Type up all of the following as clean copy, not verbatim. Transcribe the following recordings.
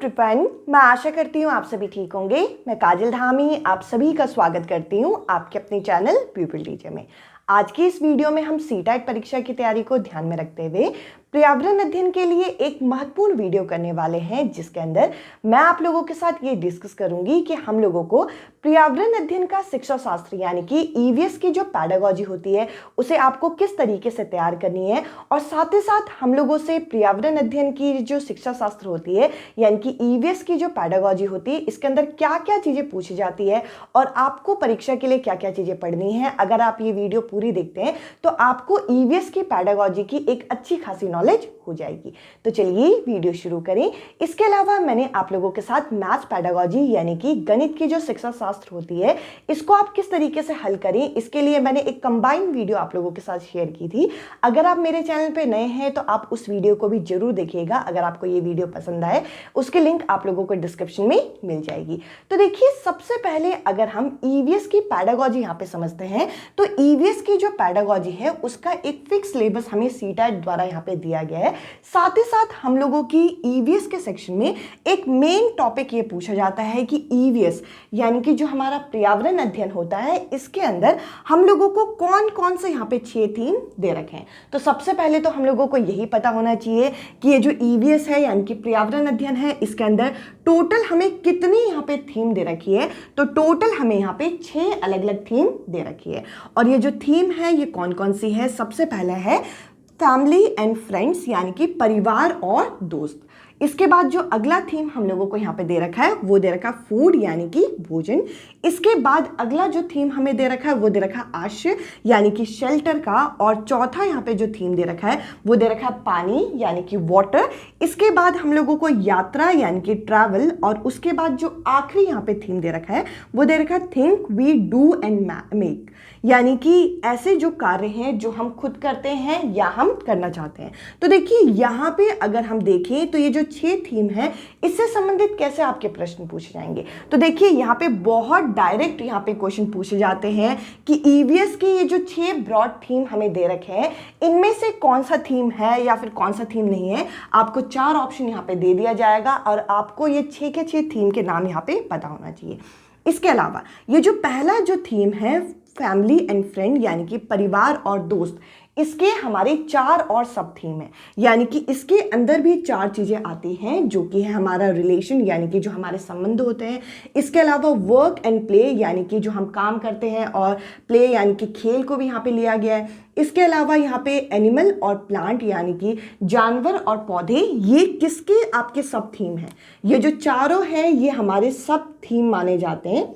Everyone, मैं आशा करती हूँ आप सभी ठीक होंगे। मैं काजल धामी आप सभी का स्वागत करती हूँ आपके अपने चैनल पीपल टीचर में। आज की इस वीडियो में हम सीटेट परीक्षा की तैयारी को ध्यान में रखते हुए पर्यावरण अध्ययन के लिए एक महत्वपूर्ण वीडियो करने वाले हैं, जिसके अंदर मैं आप लोगों के साथ ये डिस्कस करूंगी कि हम लोगों को पर्यावरण अध्ययन का शिक्षा शास्त्र यानी कि ईवीएस की जो पैडागॉजी होती है उसे आपको किस तरीके से तैयार करनी है, और साथ ही साथ हम लोगों से पर्यावरण अध्ययन की जो शिक्षा शास्त्र होती है यानी कि ईवीएस की जो पैडागॉजी होती है इसके अंदर क्या क्या चीज़ें पूछी जाती है और आपको परीक्षा के लिए क्या क्या चीज़ें पढ़नी है। अगर आप ये वीडियो पूरी देखते हैं तो आपको ईवीएस की पैडागॉजी की एक अच्छी खासी नॉलेज हो जाएगी। तो चलिए वीडियो शुरू करें। इसके अलावा मैंने आप लोगों के साथ मैथ्स पैडागॉजी यानी कि गणित की जो शिक्षा शास्त्र होती है इसको आप किस तरीके से हल करें, इसके लिए मैंने एक कंबाइंड वीडियो आप लोगों के साथ शेयर की थी। अगर आप मेरे चैनल पे नए हैं तो आप उस वीडियो को भी जरूर देखिएगा। अगर आपको ये वीडियो पसंद आए उसके लिंक आप लोगों को डिस्क्रिप्शन में मिल जाएगी। तो देखिए, सबसे पहले अगर हम ईवीएस की पैडागॉजी यहाँ पे समझते हैं तो ईवीएस की जो पैडागॉजी है उसका एक फिक्स सिलेबस हमें सीटेट द्वारा यहाँ पे दिया गया है। साथ ही साथ हम लोगों की ईवीएस के सेक्शन में एक मेन टॉपिक ये पूछा जाता है कि ईवीएस यानी कि जो हमारा पर्यावरण अध्ययन होता है इसके अंदर हम लोगों को कौन कौन से यहाँ पे 6 थीम दे रखे हैं। तो सबसे पहले तो हम लोगों को यही पता होना चाहिए कि ये जो ईवीएस है यानी कि पर्यावरण अध्ययन है इसके अंदर टोटल हमें कितनी यहाँ पे थीम दे रखी है। तो टोटल हमें यहाँ पे 6 अलग अलग थीम दे रखी है, और ये जो थीम है ये कौन कौन सी है। सबसे पहला है फैमिली एंड फ्रेंड्स यानी कि परिवार और दोस्त। इसके बाद जो अगला थीम हम लोगों को यहाँ पे दे रखा है वो दे रखा फूड यानी कि भोजन। इसके बाद अगला जो थीम हमें दे रखा है वो दे रखा आश्रय यानी कि शेल्टर का, और चौथा यहाँ पे जो थीम दे रखा है वो दे रखा है पानी यानी कि वाटर। इसके बाद हम लोगों को यात्रा यानी कि ट्रैवल, और उसके बाद जो आखिरी यहाँ पे थीम दे रखा है वो दे रखा है think we do and make यानी कि ऐसे जो कार्य हैं जो हम खुद करते हैं या हम करना चाहते हैं। तो देखिए यहाँ पे अगर हम देखें तो ये जो 6 थीम है इससे संबंधित कैसे आपके प्रश्न पूछे जाएंगे। तो देखिए यहाँ पे बहुत डायरेक्ट यहाँ पे क्वेश्चन पूछे जाते हैं कि ईवीएस की ये जो 6 ब्रॉड थीम हमें दे रखे हैं इनमें से कौन सा थीम है या फिर कौन सा थीम नहीं है। आपको 4 ऑप्शन यहाँ पे दे दिया जाएगा और आपको ये 6 के 6 थीम के नाम यहाँ पे पता होना चाहिए। इसके अलावा ये जो पहला जो थीम है फैमिली एंड फ्रेंड यानी कि परिवार और दोस्त, इसके हमारे 4 और सब थीम है, यानी कि इसके अंदर भी 4 चीज़ें आती हैं जो कि है हमारा रिलेशन यानी कि जो हमारे संबंध होते हैं। इसके अलावा वर्क एंड प्ले यानी कि जो हम काम करते हैं, और प्ले यानी कि खेल को भी यहाँ पे लिया गया है। इसके अलावा यहाँ पे एनिमल और प्लांट यानी कि जानवर और पौधे, ये किसके आपके सब थीम है। ये जो चारों हैं ये हमारे सब थीम माने जाते हैं।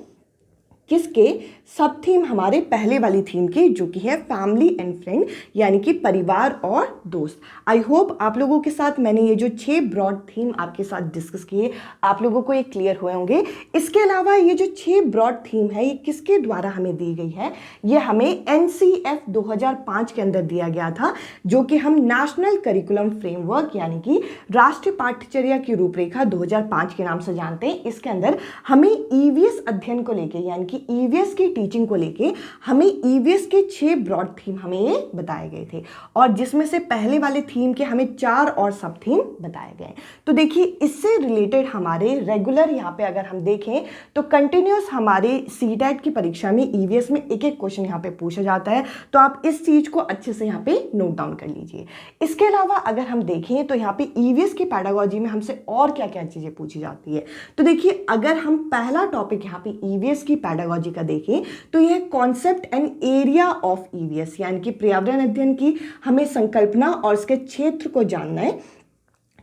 किसके सब थीम? हमारे पहले वाली थीम की जो कि है फैमिली एंड फ्रेंड यानी कि परिवार और दोस्त। आई होप आप लोगों के साथ मैंने ये जो 6 ब्रॉड थीम आपके साथ डिस्कस किए आप लोगों को ये क्लियर हुए होंगे। इसके अलावा ये जो 6 ब्रॉड थीम है ये किसके द्वारा हमें दी गई है? ये हमें एनसीएफ 2005 के अंदर दिया गया था, जो कि हम नेशनल करिकुलम फ्रेमवर्क यानी कि राष्ट्रीय पाठ्यचर्या की रूपरेखा 2005 के नाम से जानते हैं। इसके अंदर हमें ईवीएस अध्ययन को लेके यानी कि ईवीएस की टीचिंग को लेके हमें ईवीएस के 6 ब्रॉड थीम हमें ये बताए गए थे, और जिसमें से पहले वाले थीम के हमें 4 और सब थीम बताए गए। तो देखिए इससे रिलेटेड हमारे रेगुलर यहाँ पे अगर हम देखें तो कंटिन्यूस हमारे सीटेट की परीक्षा में ईवीएस में एक एक क्वेश्चन यहाँ पे पूछा जाता है, तो आप इस चीज को अच्छे से यहाँ पे नोट डाउन कर लीजिए। इसके अलावा अगर हम देखें तो यहाँ पे ईवीएस की पैडागॉजी में हमसे और क्या क्या चीजें पूछी जाती है। तो देखिए अगर हम पहला टॉपिक यहाँ पे ईवीएस की पैडागॉजी का देखें तो यह concept and area of EVS यानी कि पर्यावरण अध्ययन की हमें संकल्पना और इसके क्षेत्र को जानना है।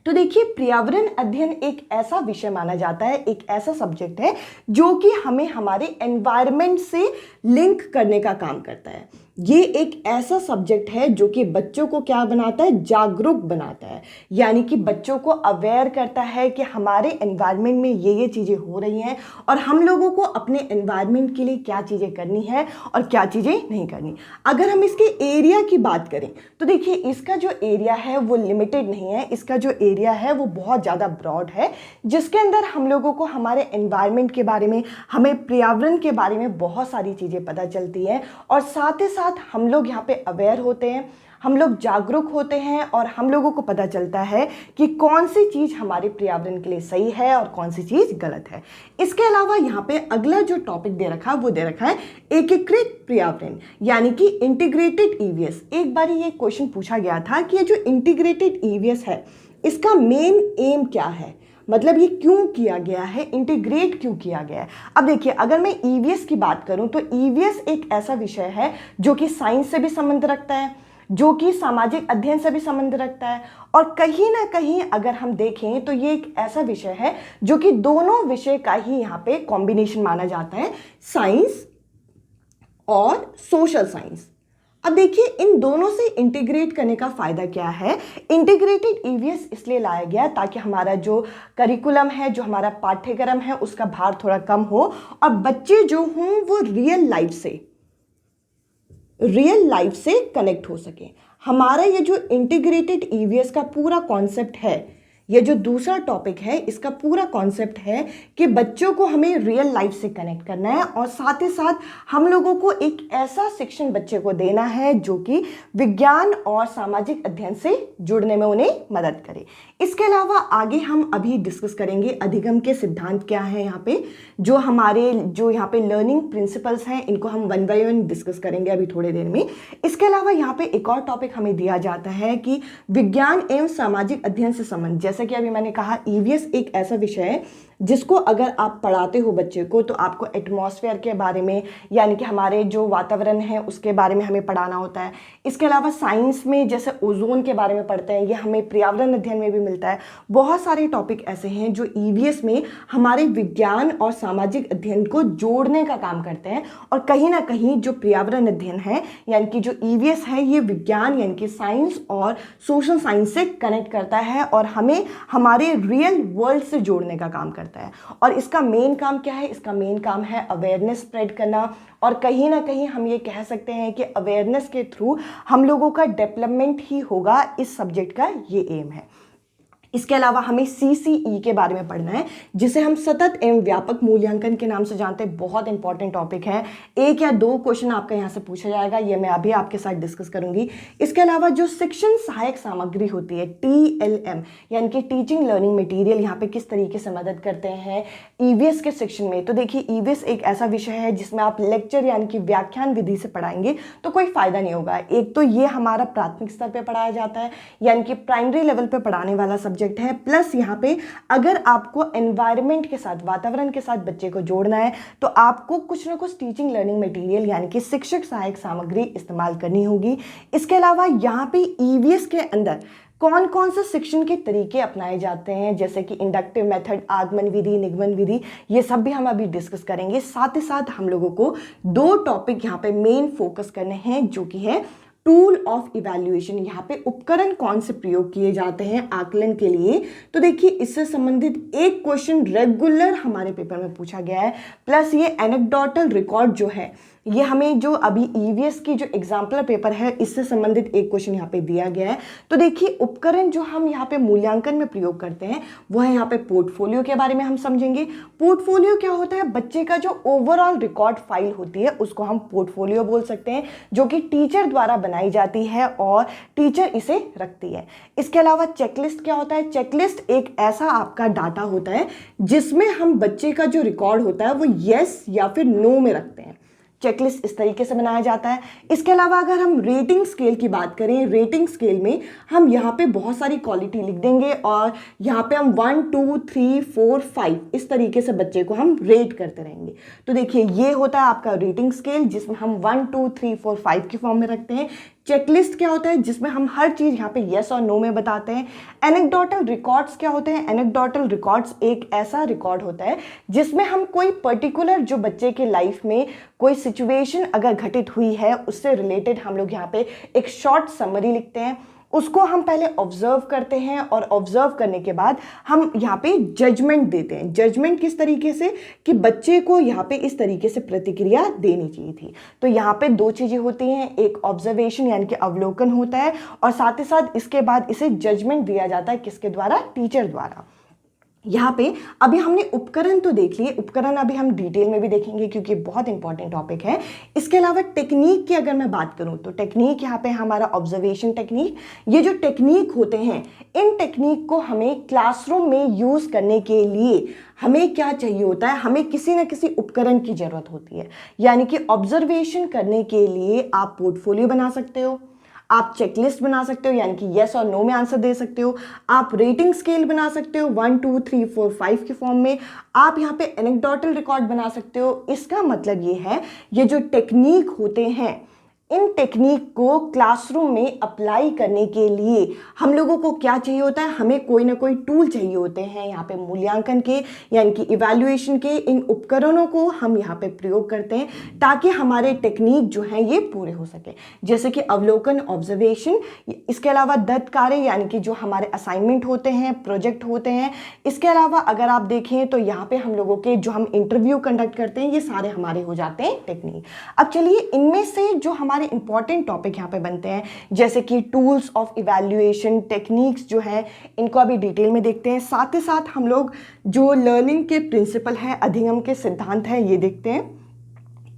तो देखिए पर्यावरण अध्ययन एक ऐसा विषय माना जाता है, एक ऐसा सब्जेक्ट है जो कि हमें हमारे एनवायरनमेंट से लिंक करने का काम करता है। ये एक ऐसा सब्जेक्ट है जो कि बच्चों को क्या बनाता है? जागरूक बनाता है, यानी कि बच्चों को अवेयर करता है कि हमारे एनवायरनमेंट में ये चीज़ें हो रही हैं और हम लोगों को अपने एनवायरनमेंट के लिए क्या चीज़ें करनी है और क्या चीज़ें नहीं करनी। अगर हम इसके एरिया की बात करें तो देखिए इसका जो एरिया है वो लिमिटेड नहीं है, इसका जो एरिया है वो बहुत ज़्यादा ब्रॉड है, जिसके अंदर हम लोगों को हमारे एनवायरनमेंट के बारे में, हमें पर्यावरण के बारे में बहुत सारी चीज़ें पता चलती है, और साथ ही साथ हम लोग यहाँ पे अवेयर होते हैं। हम लोग जागरूक होते हैं और हम लोगों को पता चलता है कि कौन सी चीज़ हमारे पर्यावरण के लिए सही है और कौन सी चीज़ गलत है। इसके अलावा यहाँ पे अगला जो टॉपिक दे रखा है वो दे रखा है एकीकृत पर्यावरण यानी कि इंटीग्रेटेड ईवीएस। एक बार ये क्वेश्चन पूछा गया था कि ये जो इंटीग्रेटेड ईवीएस है इसका मेन एम क्या है, मतलब ये क्यों किया गया है, इंटीग्रेट क्यों किया गया है। अब देखिए, अगर मैं ईवीएस की बात करूं तो ईवीएस एक ऐसा विषय है जो कि साइंस से भी संबंध रखता है, जो कि सामाजिक अध्ययन से भी संबंध रखता है, और कहीं ना कहीं अगर हम देखें तो ये एक ऐसा विषय है जो कि दोनों विषय का ही यहाँ पे कॉम्बिनेशन माना जाता है, साइंस और सोशल साइंस। अब देखिए, इन दोनों से इंटीग्रेट करने का फायदा क्या है। इंटीग्रेटेड ईवीएस इसलिए लाया गया ताकि हमारा जो करिकुलम है, जो हमारा पाठ्यक्रम है, उसका भार थोड़ा कम हो और बच्चे जो हों वो रियल लाइफ से कनेक्ट हो सके। हमारा ये जो इंटीग्रेटेड ईवीएस का पूरा कॉन्सेप्ट है, ये जो दूसरा टॉपिक है, इसका पूरा कॉन्सेप्ट है कि बच्चों को हमें रियल लाइफ से कनेक्ट करना है और साथ ही साथ हम लोगों को एक ऐसा शिक्षण बच्चे को देना है जो कि विज्ञान और सामाजिक अध्ययन से जुड़ने में उन्हें मदद करे। इसके अलावा आगे हम अभी डिस्कस करेंगे अधिगम के सिद्धांत क्या है। यहाँ पे जो यहाँ पे लर्निंग प्रिंसिपल्स हैं, इनको हम वन बाय वन डिस्कस करेंगे अभी थोड़ी देर में। इसके अलावा यहाँ पे एक और टॉपिक हमें दिया जाता है कि विज्ञान एवं सामाजिक अध्ययन से संबंध। जैसे कि अभी मैंने कहा, ईवीएस एक ऐसा विषय है जिसको अगर आप पढ़ाते हो बच्चे को तो आपको एटमॉस्फेयर के बारे में, यानी कि हमारे जो वातावरण है उसके बारे में हमें पढ़ाना होता है। इसके अलावा साइंस में जैसे ओजोन के बारे में पढ़ते हैं, ये हमें पर्यावरण अध्ययन में भी मिलता है। बहुत सारे टॉपिक ऐसे हैं जो ईवीएस में हमारे विज्ञान और सामाजिक अध्ययन को जोड़ने का काम करते हैं, और कहीं ना कहीं जो पर्यावरण अध्ययन है यानी कि जो ईवीएस है, ये विज्ञान यानी कि साइंस और सोशल साइंस से कनेक्ट करता है और हमें हमारे रियल वर्ल्ड से जोड़ने का काम करता है। और इसका मेन काम क्या है? इसका मेन काम है अवेयरनेस स्प्रेड करना, और कहीं ना कहीं हम ये कह सकते हैं कि अवेयरनेस के थ्रू हम लोगों का डेवलपमेंट ही होगा। इस सब्जेक्ट का ये एम है। इसके अलावा हमें सीसीई के बारे में पढ़ना है, जिसे हम सतत एवं व्यापक मूल्यांकन के नाम से जानते हैं। बहुत इंपॉर्टेंट टॉपिक है, एक या दो क्वेश्चन आपका यहाँ से पूछा जाएगा, ये मैं अभी आपके साथ डिस्कस करूंगी। इसके अलावा जो शिक्षण सहायक सामग्री होती है TLM यानी कि टीचिंग लर्निंग मटेरियल, यहाँ पे किस तरीके से मदद करते हैं ईवीएस के शिक्षण में। तो देखिए, ईवीएस एक ऐसा विषय है जिसमें आप लेक्चर यानी कि व्याख्यान विधि से पढ़ाएंगे तो कोई फायदा नहीं होगा। एक तो ये हमारा प्राथमिक स्तर पर पढ़ाया जाता है यानी कि प्राइमरी लेवल पर पढ़ाने वाला सब्जेक्ट है, प्लस यहाँ पे अगर आपको एनवायरनमेंट के साथ, वातावरण के साथ बच्चे को जोड़ना है तो आपको कुछ ना कुछ टीचिंग लर्निंग मटेरियल यानी कि शिक्षक सहायक सामग्री इस्तेमाल करनी होगी। इसके अलावा यहाँ पे ईवीएस के अंदर कौन कौन से शिक्षण के तरीके अपनाए जाते हैं, जैसे कि इंडक्टिव मेथड, आगमन विधि, निगमन विधि, ये सब भी हम अभी डिस्कस करेंगे। साथ ही साथ हम लोगों को दो टॉपिक यहाँ पे मेन फोकस करने हैं, जो कि है टूल ऑफ इवैल्यूएशन। यहाँ पे उपकरण कौन से प्रयोग किए जाते हैं आकलन के लिए। तो देखिए, इससे संबंधित एक क्वेश्चन रेगुलर हमारे पेपर में पूछा गया है, प्लस ये एनेक्डोटल रिकॉर्ड जो है, ये हमें जो अभी ईवीएस की जो एग्जाम्पलर पेपर है इससे संबंधित एक क्वेश्चन यहाँ पे दिया गया है। तो देखिए, उपकरण जो हम यहाँ पे मूल्यांकन में प्रयोग करते हैं वो है यहाँ पे पोर्टफोलियो के बारे में हम समझेंगे। पोर्टफोलियो क्या होता है? बच्चे का जो ओवरऑल रिकॉर्ड फाइल होती है उसको हम पोर्टफोलियो बोल सकते हैं, जो कि टीचर द्वारा बनाई जाती है और टीचर इसे रखती है। इसके अलावा चेकलिस्ट क्या होता है? चेकलिस्ट एक ऐसा आपका डाटा होता है जिसमें हम बच्चे का जो रिकॉर्ड होता है वो येस या फिर नो में रखते हैं। चेकलिस्ट इस तरीके से बनाया जाता है। इसके अलावा अगर हम रेटिंग स्केल की बात करें, रेटिंग स्केल में हम यहाँ पे बहुत सारी क्वालिटी लिख देंगे और यहाँ पे हम 1 2 3 4 5 इस तरीके से बच्चे को हम रेट करते रहेंगे। तो देखिए, ये होता है आपका रेटिंग स्केल जिसमें हम 1 2 3 4 5 के फॉर्म में रखते हैं। चेकलिस्ट क्या होता है? जिसमें हम हर चीज़ यहाँ पे येस और नो में बताते हैं। एनेक्डोटल रिकॉर्ड्स क्या होते हैं? एनेक्डोटल रिकॉर्ड्स एक ऐसा रिकॉर्ड होता है जिसमें हम कोई पर्टिकुलर जो बच्चे के लाइफ में कोई सिचुएशन अगर घटित हुई है उससे रिलेटेड हम लोग यहाँ पे एक शॉर्ट समरी लिखते हैं। उसको हम पहले ऑब्जर्व करते हैं और ऑब्जर्व करने के बाद हम यहाँ पे जजमेंट देते हैं। जजमेंट किस तरीके से? कि बच्चे को यहाँ पे इस तरीके से प्रतिक्रिया देनी चाहिए थी। तो यहाँ पे दो चीज़ें होती हैं, एक ऑब्जर्वेशन यानी कि अवलोकन होता है और साथ ही साथ इसके बाद इसे जजमेंट दिया जाता है, किसके द्वारा? टीचर द्वारा। यहाँ पे अभी हमने उपकरण तो देख लिए, उपकरण अभी हम डिटेल में भी देखेंगे क्योंकि बहुत इंपॉर्टेंट टॉपिक है। इसके अलावा टेक्निक की अगर मैं बात करूँ तो टेक्निक यहाँ पे हमारा ऑब्जर्वेशन टेक्निक, ये जो टेक्निक होते हैं इन टेक्निक को हमें क्लासरूम में यूज़ करने के लिए हमें क्या चाहिए होता है, हमें किसी न किसी उपकरण की ज़रूरत होती है। यानी कि ऑब्जर्वेशन करने के लिए आप पोर्टफोलियो बना सकते हो, आप चेकलिस्ट बना सकते हो यानी कि येस और नो में आंसर दे सकते हो, आप रेटिंग स्केल बना सकते हो 1 2 3 4 5 के फॉर्म में, आप यहाँ पे एनेक्डोटल रिकॉर्ड बना सकते हो। इसका मतलब ये है, ये जो टेक्निक होते हैं इन टेक्निक को क्लासरूम में अप्लाई करने के लिए हम लोगों को क्या चाहिए होता है, हमें कोई ना कोई टूल चाहिए होते हैं। यहाँ पे मूल्यांकन के यानी कि इवैल्यूएशन के इन उपकरणों को हम यहाँ पे प्रयोग करते हैं ताकि हमारे टेक्निक जो हैं ये पूरे हो सके, जैसे कि अवलोकन ऑब्जर्वेशन। इसके अलावा दत्त कार्य यानी कि जो हमारे असाइनमेंट होते हैं, प्रोजेक्ट होते हैं। इसके अलावा अगर आप देखें तो यहाँ पे हम लोगों के जो हम इंटरव्यू कंडक्ट करते हैं ये सारे हमारे हो जाते हैं टेक्निक। अब चलिए इनमें से जो हमारे इंपॉर्टेंट टॉपिक यहाँ पे बनते हैं जैसे कि टूल्स ऑफ इवैल्यूएशन टेक्निक्स जो है इनको अभी डिटेल में देखते हैं। साथ ही साथ हम लोग जो लर्निंग के प्रिंसिपल है, अधिगम के सिद्धांत है, ये देखते हैं।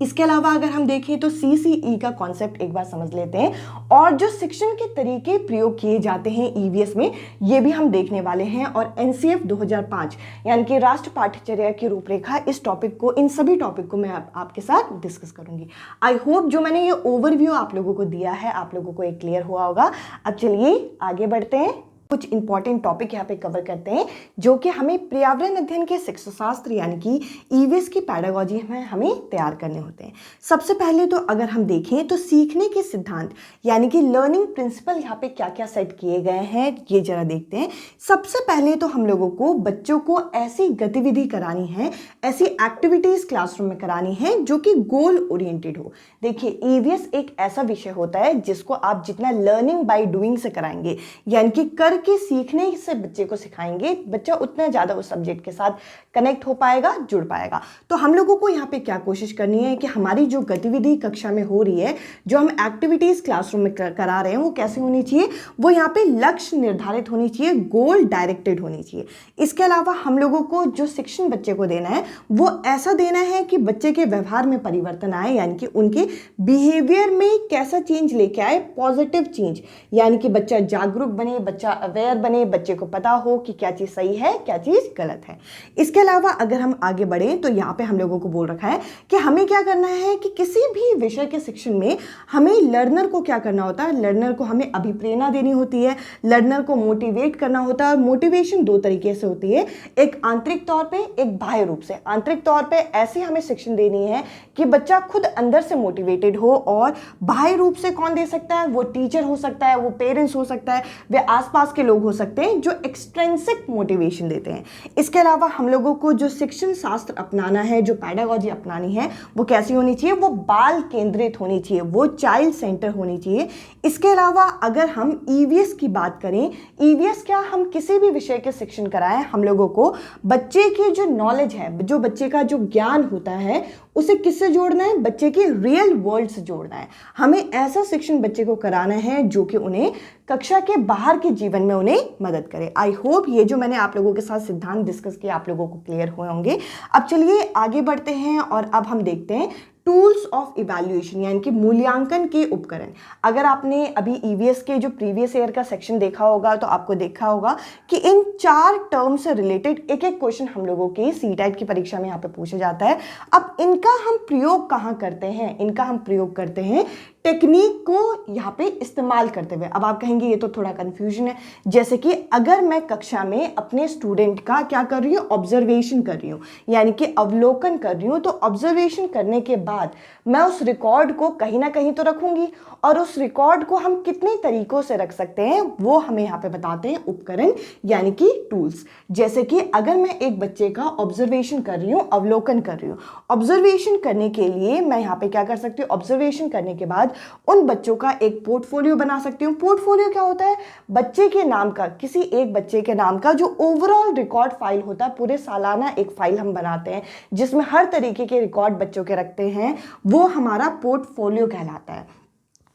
इसके अलावा अगर हम देखें तो CCE का कॉन्सेप्ट एक बार समझ लेते हैं और जो शिक्षण के तरीके प्रयोग किए जाते हैं EVS में ये भी हम देखने वाले हैं। और NCF 2005 यानी कि राष्ट्र पाठ्यचर्या की रूपरेखा, इस टॉपिक को, इन सभी टॉपिक को मैं आपके साथ डिस्कस करूंगी। आई होप जो मैंने ये ओवरव्यू आप लोगों को दिया है आप लोगों को एक क्लियर हुआ होगा। अब चलिए आगे बढ़ते हैं, कुछ इंपॉर्टेंट टॉपिक यहाँ पे कवर करते हैं जो कि हमें पर्यावरण अध्ययन के शिक्षा शास्त्र यानी कि EVS की पैडागॉजी में हमें तैयार करने होते हैं। सबसे पहले तो अगर हम देखें तो सीखने के सिद्धांत यानी कि लर्निंग प्रिंसिपल यहाँ पे क्या क्या सेट किए गए हैं ये जरा देखते हैं। सबसे पहले तो हम लोगों को बच्चों को ऐसी गतिविधि करानी है, ऐसी एक्टिविटीज क्लासरूम में करानी है जो कि गोल ओरिएंटेड हो। देखिए EVS एक ऐसा विषय होता है जिसको आप जितना लर्निंग बाय डूइंग से कराएंगे यानी कि कर के सीखने से बच्चे को सिखाएंगे, बच्चा उतना ज़्यादा उस सब्जेक्ट के साथ कनेक्ट हो पाएगा, जुड़ पाएगा। तो हम लोगों को यहाँ पे क्या कोशिश करनी है कि हमारी जो गतिविधि कक्षा में हो रही है, जो हम एक्टिविटीज़ क्लासरूम में करा रहे हैं वो कैसे होनी चाहिए, वो यहाँ पे लक्ष्य निर्धारित होनी चाहिए, गोल डायरेक्टेड होनी चाहिए। इसके अलावा हम लोगों को जो शिक्षण बच्चे को देना है वो ऐसा देना है कि बच्चे के व्यवहार में परिवर्तन आए, यानी कि उनके बिहेवियर में कैसा चेंज लेके आए, पॉजिटिव चेंज, यानी कि बच्चा जागरूक बने, बच्चा अवेयर बने, बच्चे को पता हो कि क्या चीज़ सही है क्या चीज़ गलत है। इसके अलावा अगर हम आगे बढ़ें तो यहाँ पे हम लोगों को बोल रखा है कि हमें क्या करना है कि किसी भी विषय के शिक्षण में हमें लर्नर को क्या करना होता है, लर्नर को हमें अभिप्रेरणा देनी होती है, लर्नर को मोटिवेट करना होता है। और मोटिवेशन दो तरीके से होती है, एक आंतरिक तौर पे, एक बाह्य रूप से। आंतरिक तौर पे ऐसी हमें शिक्षण देनी है कि बच्चा खुद अंदर से मोटिवेटेड हो, और बाह्य रूप से कौन दे सकता है, वो टीचर हो सकता है, वो पेरेंट्स हो सकता है, वे आसपास के लोग हो सकते हैं जो एक्सट्रिंसिक मोटिवेशन देते हैं। इसके अलावा हम लोगों को जो शिक्षण शास्त्र अपनाना है, जो पैडागॉजी अपनानी है, वो कैसी होनी चाहिए, वो बाल केंद्रित होनी चाहिए, वो चाइल्ड सेंटर होनी चाहिए। इसके अलावा अगर हम EVS की बात करें, EVS क्या, हम किसी भी विषय के शिक्षण कराएं, हम लोगों को बच्चे की जो नॉलेज है, जो बच्चे का जो ज्ञान होता है, उसे किससे जोड़ना है, बच्चे के रियल वर्ल्ड से जोड़ना है। हमें ऐसा शिक्षण बच्चे को कराना है जो कि उन्हें कक्षा के बाहर के जीवन में उन्हें मदद करे। आई होप ये जो मैंने आप लोगों के साथ सिद्धांत डिस्कस किया आप लोगों को क्लियर हुए होंगे। अब चलिए आगे बढ़ते हैं और अब हम देखते हैं टूल्स ऑफ इवैल्यूएशन यानी कि मूल्यांकन के उपकरण। अगर आपने अभी EVS के जो प्रीवियस ईयर का सेक्शन देखा होगा तो आपको देखा होगा कि इन 4 टर्म से रिलेटेड एक एक क्वेश्चन हम लोगों की CTET की परीक्षा में यहाँ पे पूछा जाता है। अब इनका हम प्रयोग कहाँ करते हैं, इनका हम प्रयोग करते हैं टेक्निक को यहाँ पे इस्तेमाल करते हुए। अब आप कहेंगे ये तो थोड़ा कंफ्यूजन है, जैसे कि अगर मैं कक्षा में अपने स्टूडेंट का क्या कर रही हूँ, ऑब्जर्वेशन कर रही हूँ, यानी कि अवलोकन कर रही हूँ, तो ऑब्जर्वेशन करने के बाद मैं उस रिकॉर्ड को कहीं ना कहीं तो रखूंगी, और उस रिकॉर्ड को हम कितने तरीकों से रख सकते हैं वो हमें यहाँ पे बताते हैं उपकरण यानी कि टूल्स। जैसे कि अगर मैं एक बच्चे का ऑब्जर्वेशन कर रही हूँ, अवलोकन कर रही हूँ, ऑब्जर्वेशन करने के लिए मैं यहाँ पे क्या कर सकती हूँ, ऑब्जर्वेशन करने के बाद उन बच्चों का एक पोर्टफोलियो बना सकती हूँ। पोर्टफोलियो क्या होता है, बच्चे के नाम का, किसी एक बच्चे के नाम का जो ओवरऑल रिकॉर्ड फाइल होता है, पूरे सालाना एक फाइल हम बनाते हैं जिसमें हर तरीके के रिकॉर्ड बच्चों के रखते हैं, वो हमारा पोर्टफोलियो कहलाता है।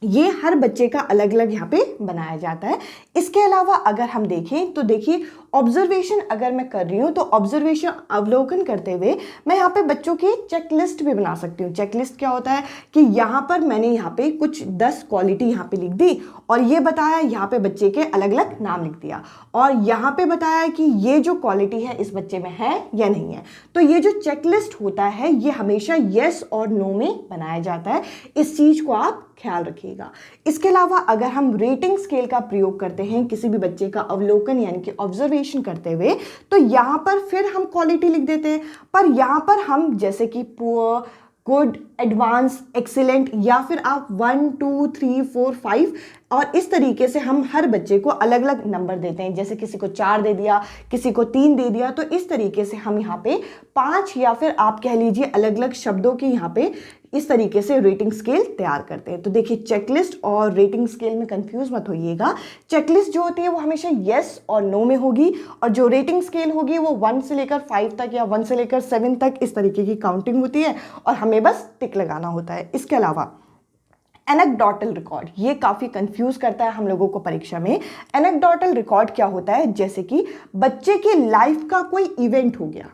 ये हर बच्चे का अलग अलग यहाँ पे बनाया जाता है। इसके अलावा अगर हम देखें तो देखिए ऑब्जर्वेशन अगर मैं कर रही हूँ तो ऑब्जर्वेशन अवलोकन करते हुए मैं यहाँ पे बच्चों की चेकलिस्ट भी बना सकती हूँ। चेकलिस्ट क्या होता है कि यहाँ पर मैंने यहाँ पे कुछ 10 क्वालिटी यहाँ पे लिख दी और ये बताया यहाँ पे बच्चे के अलग अलग नाम लिख दिया और यहाँ पे बताया कि ये जो क्वालिटी है इस बच्चे में है या नहीं है। तो ये जो चेकलिस्ट होता है ये हमेशा यस और नो में बनाया जाता है, इस चीज को आप ख्याल रखिएगा। इसके अलावा अगर हम रेटिंग स्केल का प्रयोग करते हैं किसी भी बच्चे का अवलोकन यानी कि ऑब्जर्वेशन करते हुए, तो यहाँ पर फिर हम क्वालिटी लिख देते हैं, पर यहाँ पर हम जैसे कि पुअर, गुड, एडवांस, एक्सीलेंट या फिर आप 1 2 3 4 5 और इस तरीके से हम हर बच्चे को अलग अलग नंबर देते हैं। जैसे किसी को 4 दे दिया, किसी को 3 दे दिया, तो इस तरीके से हम यहाँ पे 5 या फिर आप कह लीजिए अलग अलग शब्दों की यहाँ पे इस तरीके से रेटिंग स्केल तैयार करते हैं। तो देखिए चेकलिस्ट और रेटिंग स्केल में कंफ्यूज मत होइएगा। चेकलिस्ट जो होती है वो हमेशा यस और नो में होगी और जो रेटिंग स्केल होगी वो 1 से लेकर 5 तक या 1 से लेकर 7 तक इस तरीके की काउंटिंग होती है और हमें बस टिक लगाना होता है। इसके अलावा एनेक्डोटल रिकॉर्ड, ये काफ़ी कंफ्यूज करता है हम लोगों को परीक्षा में। एनेक्डोटल रिकॉर्ड क्या होता है, जैसे कि बच्चे के लाइफ का कोई इवेंट हो गया,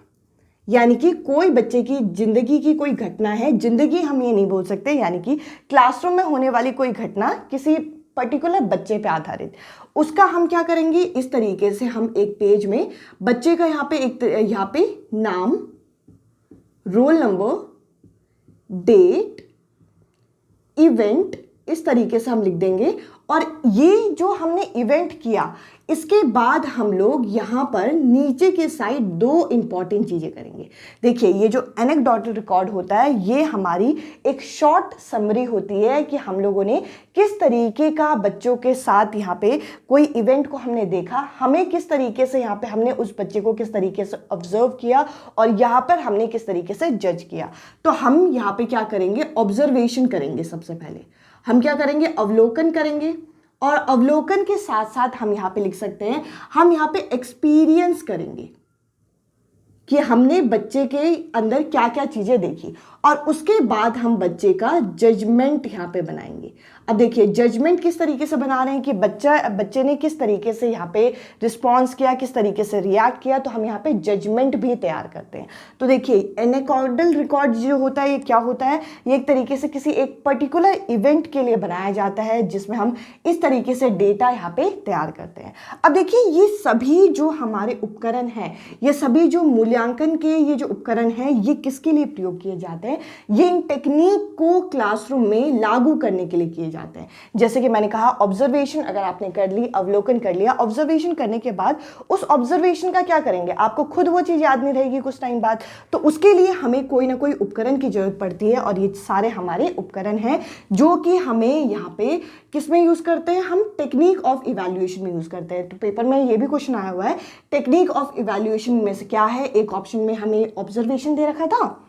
यानी कि कोई बच्चे की जिंदगी की कोई घटना है, जिंदगी हम ये नहीं बोल सकते, यानी कि क्लासरूम में होने वाली कोई घटना किसी पर्टिकुलर बच्चे पे आधारित, उसका हम क्या करेंगे, इस तरीके से हम एक पेज में बच्चे का यहाँ पे नाम, रोल नंबर, डेट, इवेंट, इस तरीके से हम लिख देंगे। और ये जो हमने इवेंट किया इसके बाद हम लोग यहाँ पर नीचे के साइड 2 इंपॉर्टेंट चीज़ें करेंगे। देखिए ये जो एनेक्डोटल रिकॉर्ड होता है ये हमारी एक शॉर्ट समरी होती है कि हम लोगों ने किस तरीके का बच्चों के साथ यहाँ पे कोई इवेंट को हमने देखा, हमें किस तरीके से यहाँ पे हमने उस बच्चे को किस तरीके से ऑब्जर्व किया और यहाँ पर हमने किस तरीके से जज किया। तो हम यहाँ पे क्या करेंगे, ऑब्जर्वेशन करेंगे। सबसे पहले हम क्या करेंगे, अवलोकन करेंगे और अवलोकन के साथ साथ हम यहाँ पे लिख सकते हैं, हम यहाँ पे एक्सपीरियंस करेंगे कि हमने बच्चे के अंदर क्या क्या चीज़ें देखी और उसके बाद हम बच्चे का जजमेंट यहाँ पे बनाएंगे। अब देखिए जजमेंट किस तरीके से बना रहे हैं कि बच्चे ने किस तरीके से यहाँ पे रिस्पॉन्स किया, किस तरीके से रिएक्ट किया, तो हम यहाँ पे जजमेंट भी तैयार करते हैं। तो देखिए एनेक्डोटल रिकॉर्ड जो होता है ये क्या होता है, ये एक तरीके से किसी एक पर्टिकुलर इवेंट के लिए बनाया जाता है जिसमें हम इस तरीके से डेटा यहाँ पे तैयार करते हैं। अब देखिए ये सभी जो हमारे उपकरण हैं, ये सभी जो मूल्यांकन के ये जो उपकरण हैं ये किसके लिए प्रयोग किए जाते हैं, ये इन टेक्निक को क्लासरूम में लागू करने के लिए किए जाते हैं। जैसे कि मैंने कहा ऑब्जर्वेशन अगर आपने कर ली, अवलोकन कर लिया, ऑब्जर्वेशन करने के बाद उस ऑब्जर्वेशन का क्या करेंगे, आपको खुद वो चीज़ याद नहीं रहेगी कुछ टाइम बाद, तो उसके लिए हमें कोई ना कोई उपकरण की जरूरत पड़ती है और ये सारे हमारे उपकरण हैं जो कि हमें यहाँ पे किस में यूज़ करते हैं, हम टेक्निक ऑफ इवैल्यूएशन में यूज़ करते हैं। तो पेपर में ये भी क्वेश्चन आया हुआ है टेक्निक ऑफ इवैल्यूएशन में से क्या है, एक ऑप्शन में हमें ऑब्जर्वेशन दे रखा था,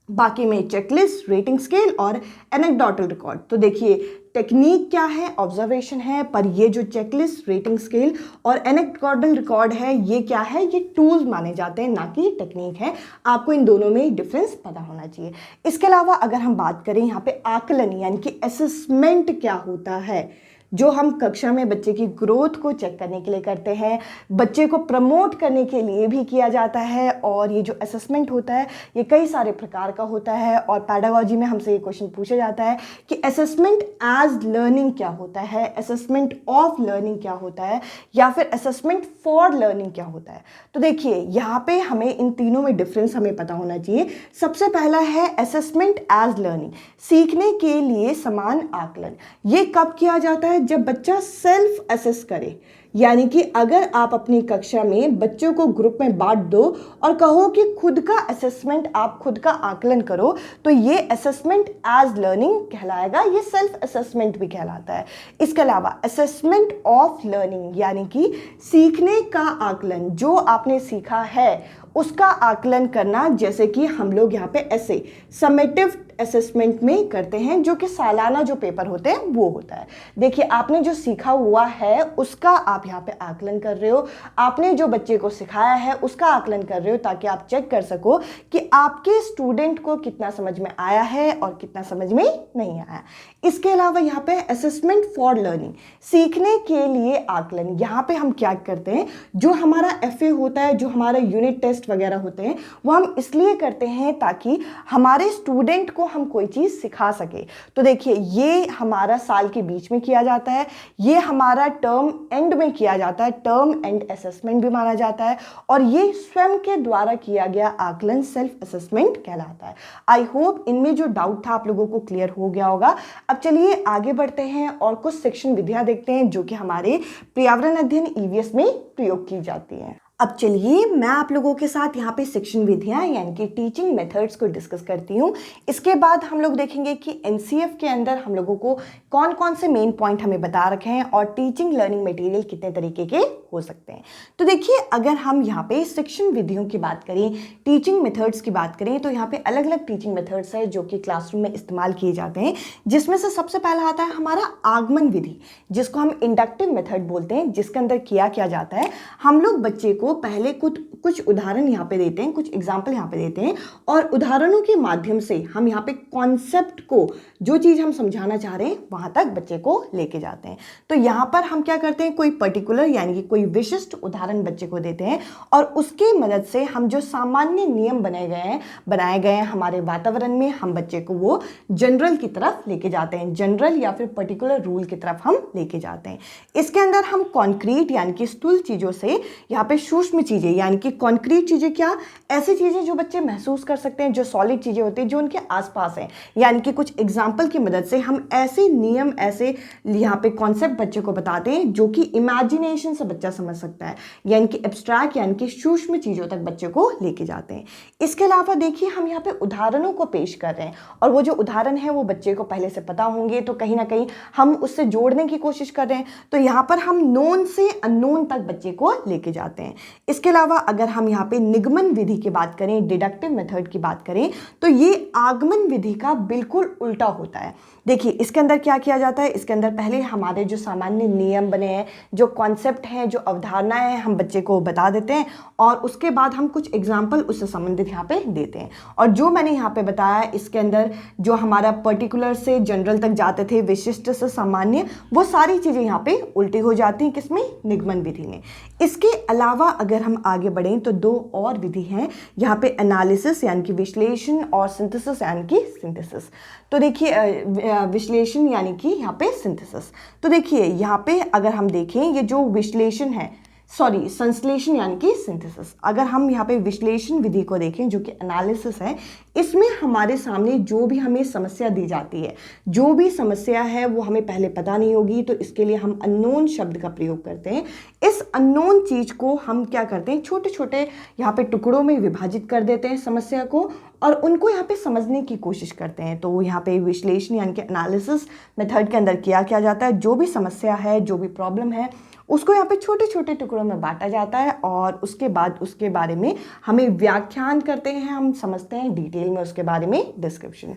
बाकी में चेकलिस्ट, रेटिंग स्केल और एनेक्डोटल रिकॉर्ड। तो देखिए टेक्निक क्या है, ऑब्जर्वेशन है, पर ये जो चेकलिस्ट, रेटिंग स्केल और एनेक्डोटल रिकॉर्ड है ये क्या है, ये टूल्स माने जाते हैं ना कि टेक्निक है। आपको इन दोनों में डिफरेंस पता होना चाहिए। इसके अलावा अगर हम बात करें यहाँ पे आकलन यानी कि असेसमेंट क्या होता है, जो हम कक्षा में बच्चे की ग्रोथ को चेक करने के लिए करते हैं, बच्चे को प्रमोट करने के लिए भी किया जाता है। और ये जो असेसमेंट होता है ये कई सारे प्रकार का होता है और पैडागोजी में हमसे ये क्वेश्चन पूछा जाता है कि असेसमेंट एज लर्निंग क्या होता है, असेसमेंट ऑफ लर्निंग क्या होता है या फिर असेसमेंट फॉर लर्निंग क्या होता है। तो देखिए यहाँ पे हमें इन तीनों में डिफरेंस हमें पता होना चाहिए। सबसे पहला है असेसमेंट एज लर्निंग, सीखने के लिए समान आकलन। ये कब किया जाता है, जब बच्चा सेल्फ असेस करे, यानी कि अगर आप अपनी कक्षा में बच्चों को ग्रुप में बांट दो और कहो कि खुद का असेसमेंट, आप खुद का आकलन करो, तो ये असेसमेंट एज लर्निंग कहलाएगा, ये सेल्फ असेसमेंट भी कहलाता है। इसके अलावा असेसमेंट ऑफ लर्निंग यानी कि सीखने का आकलन, जो आपने सीखा है उसका आकलन करना, जैसे कि हम लोग यहाँ पे ऐसे समेटिव असेसमेंट में करते हैं, जो कि सालाना जो पेपर होते हैं वो होता है। देखिए आपने जो सीखा हुआ है उसका आप यहाँ पे आकलन कर रहे हो, आपने जो बच्चे को सिखाया है उसका आकलन कर रहे हो, ताकि आप चेक कर सको कि आपके स्टूडेंट को कितना समझ में आया है और कितना समझ में नहीं आया। इसके अलावा यहाँ पे असेसमेंट फॉर लर्निंग, सीखने के लिए आकलन। यहाँ पे हम क्या करते हैं, जो हमारा FA होता है, जो हमारा यूनिट टेस्ट वगैरह होते हैं, वो हम इसलिए करते हैं ताकि हमारे स्टूडेंट को हम कोई चीज़ सिखा सके। तो देखिए ये हमारा साल के बीच में किया जाता है, ये हमारा टर्म एंड में किया जाता है, टर्म एंड असेसमेंट भी माना जाता है, और ये स्वयं के द्वारा किया गया आकलन सेल्फ असेसमेंट कहलाता है। आई होप इनमें जो डाउट था आप लोगों को क्लियर हो गया होगा। अब चलिए आगे बढ़ते हैं और कुछ शिक्षण विधियां देखते हैं जो कि हमारे पर्यावरण अध्ययन EVS में प्रयोग की जाती हैं। अब चलिए मैं आप लोगों के साथ यहाँ पे शिक्षण विधियाँ यानी कि टीचिंग मेथड्स को डिस्कस करती हूँ। इसके बाद हम लोग देखेंगे कि NCF के अंदर हम लोगों को कौन कौन से मेन पॉइंट हमें बता रखे हैं और टीचिंग लर्निंग मटेरियल कितने तरीके के हो सकते हैं। तो देखिए अगर हम यहाँ पे शिक्षण विधियों की बात करें, टीचिंग मेथड्स की बात करें, तो यहाँ पे अलग अलग टीचिंग मेथड्स है जो कि क्लासरूम में इस्तेमाल किए जाते हैं, जिसमें से सबसे पहला आता है हमारा आगमन विधि, जिसको हम इंडक्टिव मेथड बोलते हैं। जिसके अंदर क्या जाता है, हम लोग बच्चे को पहले कुछ उदाहरण यहाँ पे देते हैं, कुछ एग्जाम्पल यहाँ पे देते हैं, और उदाहरणों के माध्यम से हम यहाँ पे कॉन्सेप्ट को, जो चीज़ हम समझाना चाह रहे हैं वहाँ तक बच्चे को लेके जाते हैं। तो यहाँ पर हम क्या करते हैं, कोई पर्टिकुलर यानी कि कोई विशिष्ट उदाहरण बच्चे को देते हैं, और उसके मदद से हम जो सामान्य नियम बनाए गए हैं हमारे वातावरण में, हम बच्चे को वो जनरल की तरफ लेके जाते हैं, जनरल या फिर पर्टिकुलर रूल की तरफ हम लेके जाते हैं। इसके अंदर हम कॉन्क्रीट यानी कि स्थूल चीज़ों से यहाँ पे सूक्ष्म चीज़ें यानी कि कॉन्क्रीट चीज़ें, क्या ऐसी चीज़ें जो बच्चे महसूस कर सकते हैं, जो सॉलिड चीज़ें होती हैं जो उनके आसपास हैं, यानी कि कुछ एग्जाम्पल की मदद से हम ऐसे नियम, ऐसे यहाँ पे कॉन्सेप्ट बच्चे को बताते हैं जो कि इमेजिनेशन से बच्चा समझ सकता है, यानी कि एब्स्ट्रैक्ट यानी कि सूक्ष्म चीज़ों तक बच्चे को लेके जाते हैं। इसके अलावा देखिए हम यहाँ पे उदाहरणों को पेश कर रहे हैं, और वो जो उदाहरण है वो बच्चे को पहले से पता होंगे, तो कहीं ना कहीं हम उससे जोड़ने की कोशिश कर रहे हैं। तो यहाँ पर हम नोन से अननोन तक बच्चे को लेके जाते हैं। इसके अलावा अगर हम यहाँ पे निगमन विधि की बात करें, डिडक्टिव मेथड की बात करें, तो ये आगमन विधि का बिल्कुल उल्टा होता है। देखिए इसके अंदर क्या किया जाता है, इसके अंदर पहले हमारे जो सामान्य नियम बने हैं, जो कॉन्सेप्ट हैं, जो अवधारणाएं हैं, हम बच्चे को बता देते हैं, और उसके बाद हम कुछ एग्जाम्पल उससे संबंधित यहाँ पे देते हैं। और जो मैंने यहाँ पे बताया, इसके अंदर जो हमारा पर्टिकुलर से जनरल तक जाते थे, विशिष्ट से सामान्य, वो सारी चीज़ें यहाँ पे उल्टी हो जाती हैं, किसमें, निगमन विधि में। इसके अलावा अगर हम आगे बढ़ें तो दो और विधि हैं यहाँ पे, एनालिसिस यानी कि विश्लेषण, और सिंथेसिस यानी कि सिंथेसिस। तो देखिए विश्लेषण यानी कि यहाँ पे सिंथेसिस। तो देखिए यहाँ पे अगर हम देखें, ये जो विश्लेषण है, संश्लेषण यानी कि सिंथेसिस, अगर हम यहाँ पे विश्लेषण विधि को देखें जो कि एनालिसिस है, इसमें हमारे सामने जो भी हमें समस्या दी जाती है, जो भी समस्या है वो हमें पहले पता नहीं होगी, तो इसके लिए हम अननोन शब्द का प्रयोग करते हैं। इस अननोन चीज़ को हम क्या करते हैं, छोटे छोटे यहाँ पे टुकड़ों में विभाजित कर देते हैं समस्या को, और उनको यहाँ पे समझने की कोशिश करते हैं। तो यहाँ पे विश्लेषण यानी कि एनालिसिस मेथड के अंदर क्या जाता है, जो भी समस्या है, जो भी प्रॉब्लम है, उसको यहाँ पे छोटे छोटे टुकड़ों में बांटा जाता है, और उसके बाद उसके बारे में हमें व्याख्यान करते हैं, हम समझते हैं डिटेल में उसके बारे में डिस्क्रिप्शन।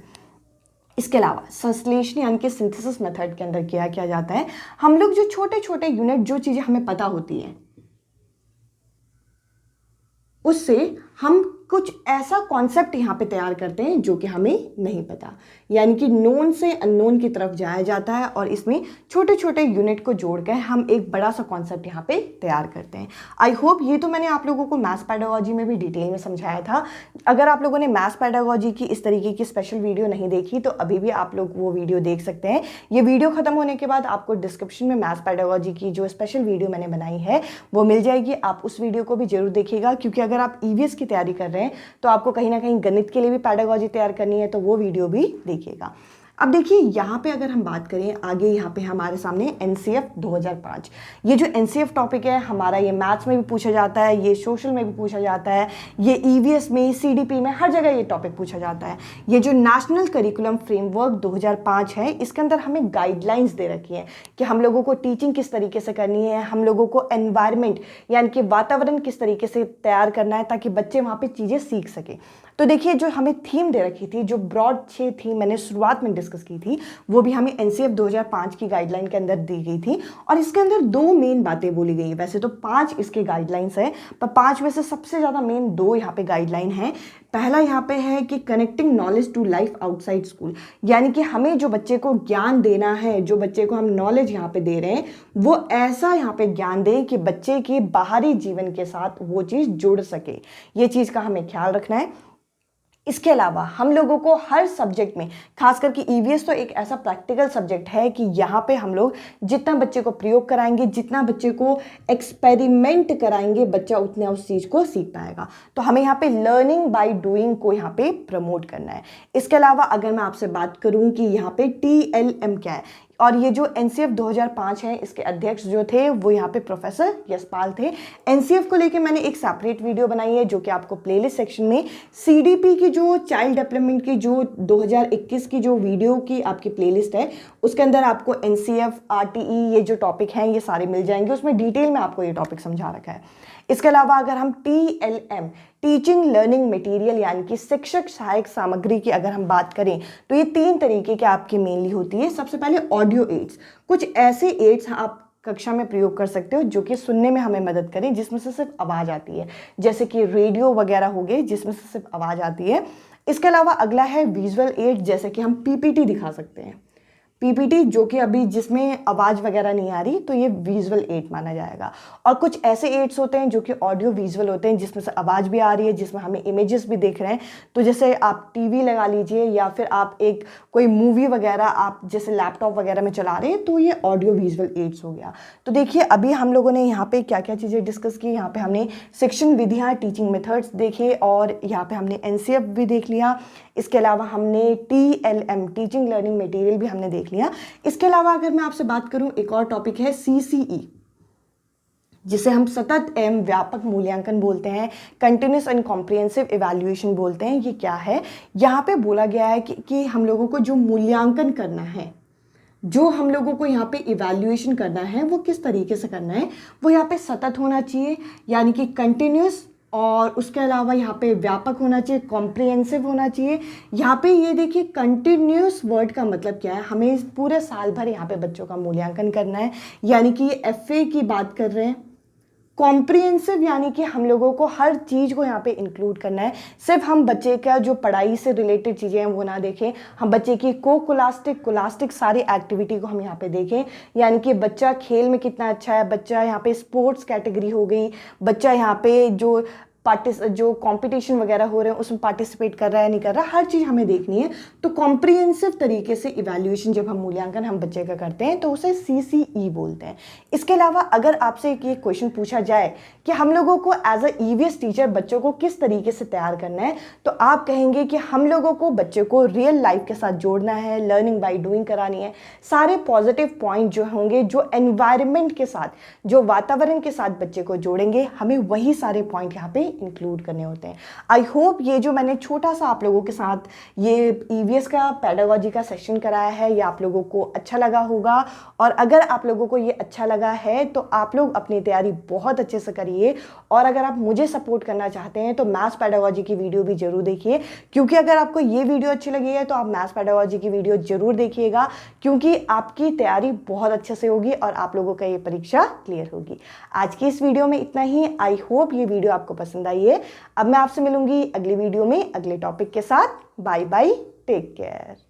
इसके अलावा संश्लेषण यानी कि सिंथेसिस मेथड के अंदर क्या जाता है, हम लोग जो छोटे छोटे यूनिट, जो चीज़ें हमें पता होती हैं, उससे हम कुछ ऐसा कॉन्सेप्ट यहाँ पे तैयार करते हैं जो कि हमें नहीं पता, यानी कि नोन से अननोन की तरफ जाया जाता है, और इसमें छोटे छोटे यूनिट को जोड़कर हम एक बड़ा सा कॉन्सेप्ट यहाँ पे तैयार करते हैं। आई होप ये तो मैंने आप लोगों को मैथ्स पेडागोजी में भी डिटेल में समझाया था। अगर आप लोगों ने मैथ्स पेडागोजी की इस तरीके की स्पेशल वीडियो नहीं देखी तो अभी भी आप लोग वो वीडियो देख सकते हैं। ये वीडियो खत्म होने के बाद आपको डिस्क्रिप्शन में मैथ्स पेडागोजी की जो स्पेशल वीडियो मैंने बनाई है वो मिल जाएगी। आप उस वीडियो को भी जरूर देखिएगा, क्योंकि अगर आप EVS की तैयारी कर रहे हैं तो आपको कहीं ना कहीं गणित के लिए भी पेडागोजी तैयार करनी है, तो वो वीडियो भी देखिएगा। अब देखिए यहाँ पे अगर हम बात करें आगे, यहाँ पे हमारे सामने NCF 2005, ये जो NCF टॉपिक है हमारा, ये मैथ्स में भी पूछा जाता है, ये सोशल में भी पूछा जाता है, ये EVS में, CDP में, हर जगह ये टॉपिक पूछा जाता है। ये जो नेशनल करिकुलम फ्रेमवर्क 2005 है, इसके अंदर हमें गाइडलाइंस दे रखी है कि हम लोगों को टीचिंग किस तरीके से करनी है, हम लोगों को एनवायरमेंट यानी कि वातावरण किस तरीके से तैयार करना है ताकि बच्चे वहाँ पर चीज़ें सीख सकें। तो देखिए जो हमें थीम दे रखी थी, जो ब्रॉड 6 थीम मैंने शुरुआत में डिस्कस की थी, वो भी हमें एनसीएफ 2005 की गाइडलाइन के अंदर दी गई थी। और इसके अंदर 2 मेन बातें बोली गई। वैसे तो 5 इसके गाइडलाइंस है, पर 5 में से सबसे ज़्यादा मेन 2 यहाँ पे गाइडलाइन है। पहला यहाँ पे है कि connecting knowledge to life outside school, यानी कि हमें जो बच्चे को ज्ञान देना है, जो बच्चे को हम नॉलेज यहाँ पे दे रहे हैं, वो ऐसा यहाँ पे ज्ञान दें कि बच्चे के बाहरी जीवन के साथ वो चीज़ जुड़ सके। ये चीज़ का हमें ख्याल रखना है। इसके अलावा हम लोगों को हर सब्जेक्ट में, खास करके ईवीएस तो एक ऐसा प्रैक्टिकल सब्जेक्ट है कि यहाँ पे हम लोग जितना बच्चे को प्रयोग कराएंगे, जितना बच्चे को एक्सपेरिमेंट कराएंगे, बच्चा उतना उस चीज़ को सीख पाएगा। तो हमें यहाँ पे लर्निंग बाय डूइंग को यहाँ पे प्रमोट करना है। इसके अलावा अगर मैं आपसे बात करूँ कि यहाँ पे TLM क्या है, और ये जो एनसीएफ 2005 है, इसके अध्यक्ष जो थे वो यहाँ पे प्रोफेसर यशपाल थे। एनसीएफ को लेके मैंने एक सेपरेट वीडियो बनाई है, जो कि आपको प्लेलिस्ट सेक्शन में सीडीपी की जो चाइल्ड डेवलपमेंट की जो 2021 की जो वीडियो की आपकी प्लेलिस्ट है, उसके अंदर आपको एनसीएफ, आरटीई, ये जो टॉपिक हैं ये सारे मिल जाएंगे। उसमें डिटेल में आपको ये टॉपिक समझा रखा है। इसके अलावा अगर हम TLM, टीचिंग लर्निंग मटेरियल, यानी कि शिक्षक सहायक सामग्री की अगर हम बात करें, तो ये 3 तरीके की आपकी मेनली होती है। सबसे पहले ऑडियो एड्स, कुछ ऐसे एड्स आप कक्षा में प्रयोग कर सकते हो जो कि सुनने में हमें मदद करें, जिसमें से सिर्फ आवाज़ आती है, जैसे कि रेडियो वगैरह हो गए जिसमें से सिर्फ आवाज़ आती है। इसके अलावा अगला है विजुअल एड, जैसे कि हम PPT दिखा सकते हैं। PPT जो कि अभी जिसमें आवाज़ वगैरह नहीं आ रही, तो ये विजुअल एड माना जाएगा। और कुछ ऐसे एड्स होते हैं जो कि ऑडियो विजुअल होते हैं, जिसमें से आवाज़ भी आ रही है, जिसमें हमें इमेजेस भी दिख रहे हैं। तो जैसे आप टीवी लगा लीजिए, या फिर आप एक कोई मूवी वगैरह आप जैसे लैपटॉप वगैरह में चला रहे हैं, तो ये ऑडियो विजुअल एड्स हो गया। तो देखिए अभी हम लोगों ने यहाँ पे क्या क्या चीज़ें डिस्कस की। यहाँ पे हमने शिक्षण विधियाँ, टीचिंग मेथड्स देखे, और यहाँ पे हमने एनसीएफ भी देख लिया। इसके अलावा हमने TLM, टीचिंग लर्निंग मटेरियल भी हमने देख लिया। इसके अलावा अगर मैं आपसे बात करूं, एक और टॉपिक है CCE, जिसे हम सतत एवं व्यापक मूल्यांकन बोलते हैं, कंटिन्यूस एंड कॉम्प्रिहेंसिव इवैल्यूएशन बोलते हैं। ये क्या है? यहाँ पे बोला गया है कि हम लोगों को जो मूल्यांकन करना है, जो हम लोगों को यहाँ पे इवैल्यूएशन करना है, वो किस तरीके से करना है, वो यहाँ पे सतत होना चाहिए, यानी कि कंटिन्यूस, और उसके अलावा यहाँ पे व्यापक होना चाहिए, कॉम्प्रिहेंसिव होना चाहिए। यहाँ पे ये देखिए कंटिन्यूस वर्ड का मतलब क्या है, हमें पूरे साल भर यहाँ पे बच्चों का मूल्यांकन करना है, यानी कि ये FA की बात कर रहे हैं। कॉम्प्रिहेंसिव यानी कि हम लोगों को हर चीज़ को यहाँ पे इंक्लूड करना है, सिर्फ हम बच्चे का जो पढ़ाई से रिलेटेड चीज़ें हैं वो ना देखें, हम बच्चे की कोलास्टिक सारी एक्टिविटी को हम यहाँ पे देखें, यानी कि बच्चा खेल में कितना अच्छा है, बच्चा यहाँ पे स्पोर्ट्स कैटेगरी हो गई, बच्चा यहाँ पे जो कंपटीशन वगैरह हो रहे हैं उसमें पार्टिसिपेट कर रहा है नहीं कर रहा, हर चीज़ हमें देखनी है। तो कॉम्प्रिहेंसिव तरीके से इवैल्यूएशन जब हम मूल्यांकन हम बच्चे का करते हैं तो उसे CCE बोलते हैं। इसके अलावा अगर आपसे एक ये क्वेश्चन पूछा जाए कि हम लोगों को एज अ EVS टीचर बच्चों को किस तरीके से तैयार करना है, तो आप कहेंगे कि हम लोगों को बच्चे को रियल लाइफ के साथ जोड़ना है, लर्निंग बाय डूइंग करानी है। सारे पॉजिटिव पॉइंट जो होंगे, जो एनवायरनमेंट के साथ, जो वातावरण के साथ बच्चे को जोड़ेंगे, हमें वही सारे पॉइंट यहाँ पे इंक्लूड करने होते हैं। आई होप ये जो मैंने छोटा सा आप लोगों के साथ ये EVS का पेडागोजी का सेशन कराया है, ये आप लोगों को अच्छा लगा होगा। और अगर आप लोगों को ये अच्छा लगा है तो आप लोग अपनी तैयारी बहुत अच्छे से करिए। और अगर आप मुझे सपोर्ट करना चाहते हैं तो मैथ्स पेडागोजी की वीडियो भी जरूर देखिए, क्योंकि अगर आपको ये वीडियो अच्छी लगी है तो आप मैथ्स पेडागोजी की वीडियो जरूर देखिएगा, क्योंकि आपकी तैयारी बहुत अच्छे से होगी और आप लोगों का ये परीक्षा क्लियर होगी। आज की इस वीडियो में इतना ही। आई होप ये वीडियो आपको पसंद आई है। अब मैं आपसे मिलूंगी अगली वीडियो में अगले टॉपिक के साथ। Bye bye, take care.